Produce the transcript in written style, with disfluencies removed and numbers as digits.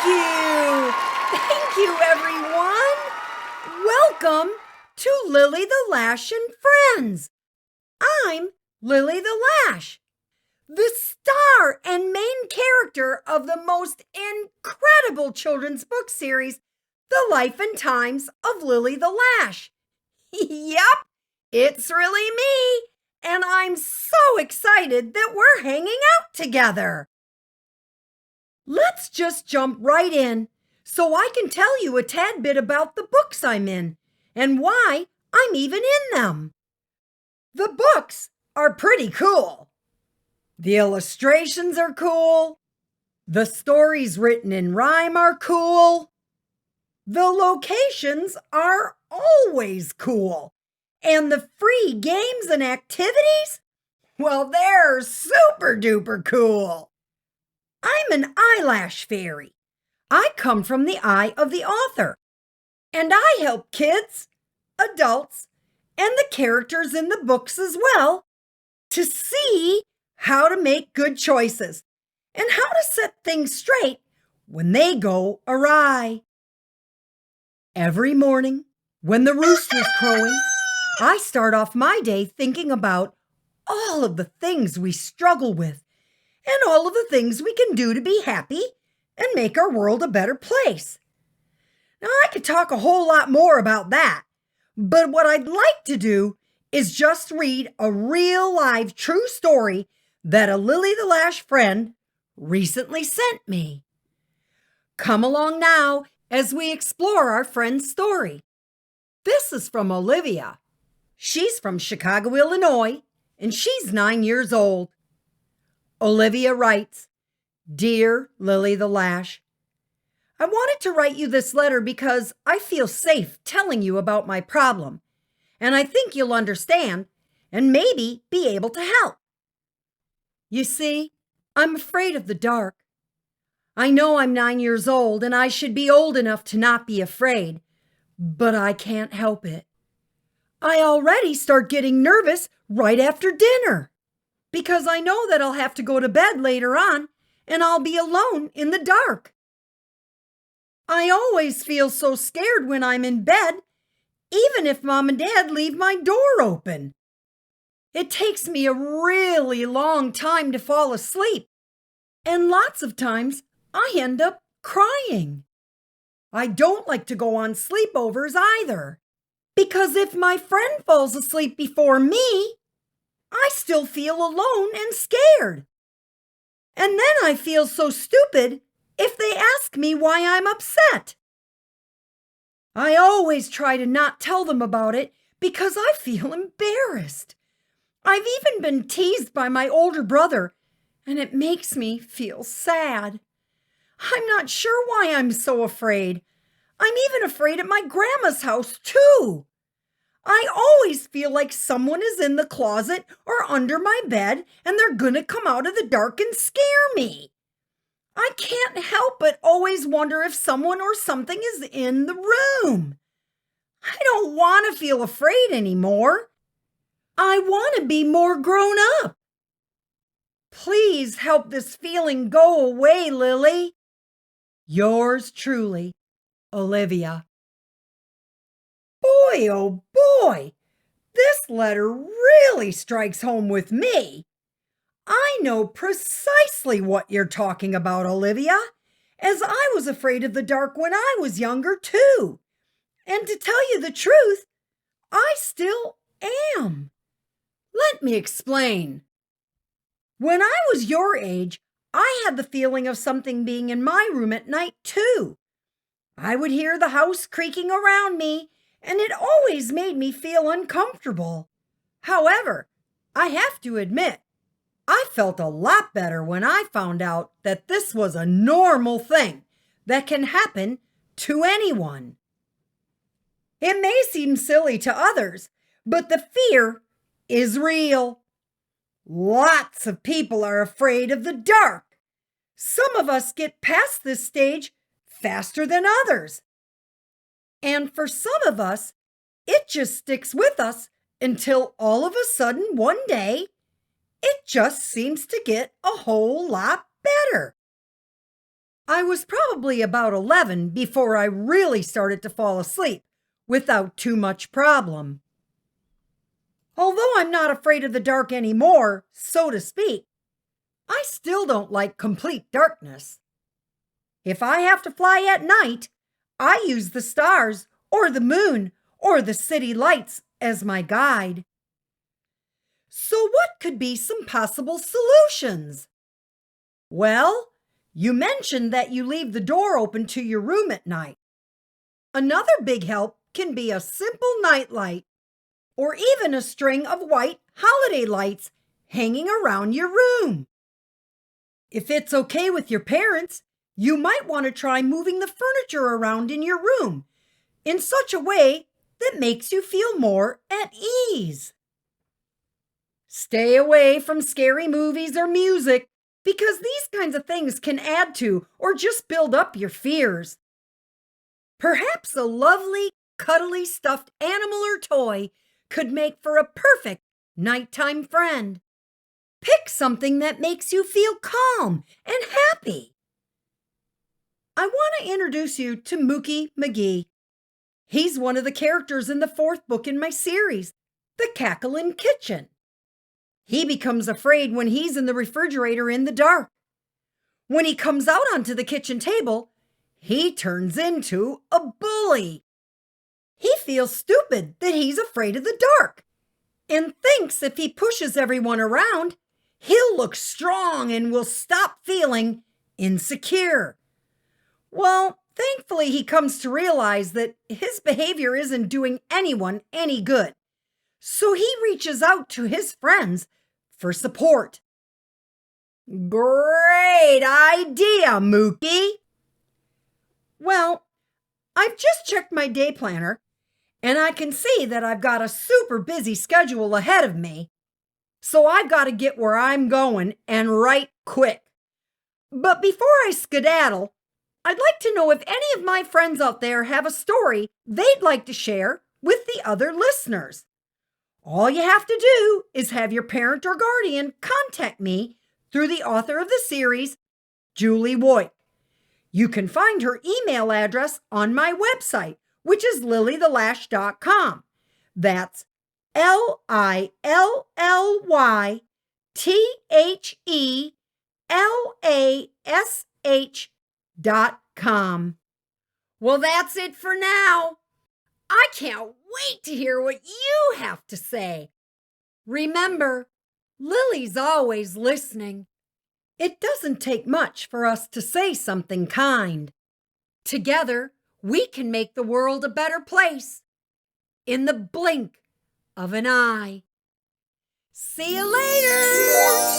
you. Thank you, everyone. Welcome to Lilly the Lash and Friends. I'm Lilly the Lash, the star and main character of the most incredible children's book series, The Life and Times of Lilly the Lash. Yep, it's really me, and I'm so excited that we're hanging out together. Let's just jump right in so I can tell you a tad bit about the books I'm in and why I'm even in them. The books are pretty cool. The illustrations are cool. The stories written in rhyme are cool. The locations are always cool. And the free games and activities, well, they're super duper cool. I'm an eyelash fairy. I come from the eye of the author. And I help kids, adults, and the characters in the books as well to see how to make good choices and how to set things straight when they go awry. Every morning, when the rooster's crowing, I start off my day thinking about all of the things we struggle with and all of the things we can do to be happy and make our world a better place. Now, I could talk a whole lot more about that, but what I'd like to do is just read a real live true story that a Lilly the Lash friend recently sent me. Come along now as we explore our friend's story. This is from Olivia. She's from Chicago, Illinois, and she's 9 years old. Olivia writes, "Dear Lilly the Lash, I wanted to write you this letter because I feel safe telling you about my problem, and I think you'll understand and maybe be able to help. You see, I'm afraid of the dark. I know I'm 9 years old and I should be old enough to not be afraid, but I can't help it. I already start getting nervous right after dinner because I know that I'll have to go to bed later on and I'll be alone in the dark. I always feel so scared when I'm in bed, even if Mom and Dad leave my door open. It takes me a really long time to fall asleep, and lots of times I end up crying. I don't like to go on sleepovers either, because if my friend falls asleep before me, I still feel alone and scared. And then I feel so stupid if they ask me why I'm upset. I always try to not tell them about it because I feel embarrassed. I've even been teased by my older brother, and it makes me feel sad. I'm not sure why I'm so afraid. I'm even afraid at my grandma's house, too. I always feel like someone is in the closet or under my bed and they're gonna come out of the dark and scare me. I can't help but always wonder if someone or something is in the room. I don't want to feel afraid anymore. I want to be more grown up. Please help this feeling go away, Lilly. Yours truly, Olivia." Boy, oh boy, this letter really strikes home with me. I know precisely what you're talking about, Olivia, as I was afraid of the dark when I was younger, too. And to tell you the truth, I still am. Let me explain. When I was your age, I had the feeling of something being in my room at night, too. I would hear the house creaking around me, and it always made me feel uncomfortable. However, I have to admit, I felt a lot better when I found out that this was a normal thing that can happen to anyone. It may seem silly to others, but the fear is real. Lots of people are afraid of the dark. Some of us get past this stage faster than others. And for some of us, it just sticks with us until all of a sudden one day, it just seems to get a whole lot better. I was probably about 11 before I really started to fall asleep without too much problem. Although I'm not afraid of the dark anymore, so to speak, I still don't like complete darkness. If I have to fly at night, I use the stars or the moon or the city lights as my guide. So what could be some possible solutions? Well, you mentioned that you leave the door open to your room at night. Another big help can be a simple nightlight or even a string of white holiday lights hanging around your room. If it's okay with your parents, you might want to try moving the furniture around in your room in such a way that makes you feel more at ease. Stay away from scary movies or music because these kinds of things can add to or just build up your fears. Perhaps a lovely, cuddly stuffed animal or toy could make for a perfect nighttime friend. Pick something that makes you feel calm and happy. I want to introduce you to Mookie McGee. He's one of the characters in the 4th book in my series, The Cackling Kitchen. He becomes afraid when he's in the refrigerator in the dark. When he comes out onto the kitchen table, he turns into a bully. He feels stupid that he's afraid of the dark and thinks if he pushes everyone around, he'll look strong and will stop feeling insecure. Well, thankfully, he comes to realize that his behavior isn't doing anyone any good. So he reaches out to his friends for support. Great idea, Mookie! Well, I've just checked my day planner, and I can see that I've got a super busy schedule ahead of me. So I've got to get where I'm going and right quick. But before I skedaddle, I'd like to know if any of my friends out there have a story they'd like to share with the other listeners. All you have to do is have your parent or guardian contact me through the author of the series, Julie Voigt. You can find her email address on my website, which is lillythelash.com. That's LILLYTHELASH.com. Well, that's it for now. I can't wait to hear what you have to say. Remember, Lily's always listening. It doesn't take much for us to say something kind. Together, we can make the world a better place in the blink of an eye. See you later!